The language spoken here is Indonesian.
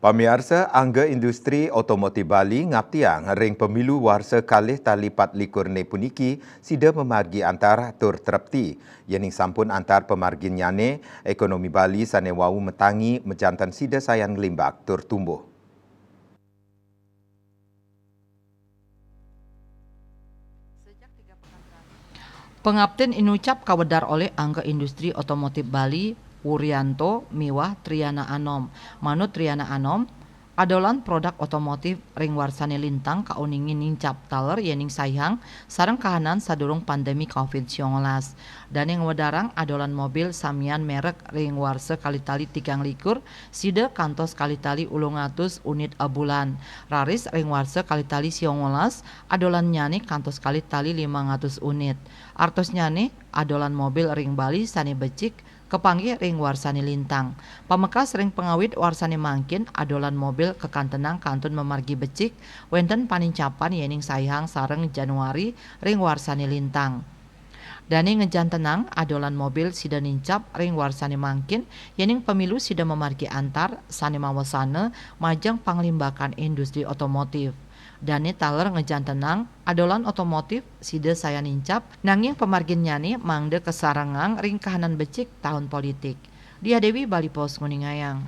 Pamirsa, Angga Industri Otomotif Bali ngaptiang ring pemilu warsa kalih tali 24 ne puniki sida memargi antar tur terapti. Yening sampun antar pemargin nyane, ekonomi Bali sane wau metangi mejantan sida sayan ngelimbak tur tumbuh. Pengabten inucap kawedar oleh Angga Industri Otomotif Bali, Wuryanto, Miwah, Triana Anom. Manut Triana Anom, adolan produk otomotif ring warsane lintang kauningin nincap taler yening sayang sareng kahanan sadurung pandemi COVID-19. Dan yang wedarang adolan mobil samian merek ring warsa kalitali 3 sida kantos kalitali 800 unit a bulan. Raris ring warsa kalitali 19 adolan nyane kantos kalitali 500 unit. Artos nyane adolan mobil ring Bali sane becik kepanggih ring warsani lintang. Pamekas ring pengawit warsani mangkin adolan mobil kekantenang kantun memargi becik wenten panincapan yening sayang sareng Januari ring warsani lintang. Dani ngejantenang adolan mobil sida nincap ring warsani mangkin yening pemilu sida memargi antar sane mawasana majeng panglimbakan industri otomotif. Dani taler ngejantenang adolan otomotif sida saya nincap nanging pemargin nyani mangde kesarangang ring kahanan becik tahun politik. Dia Dewi Bali Pos Nguningayang.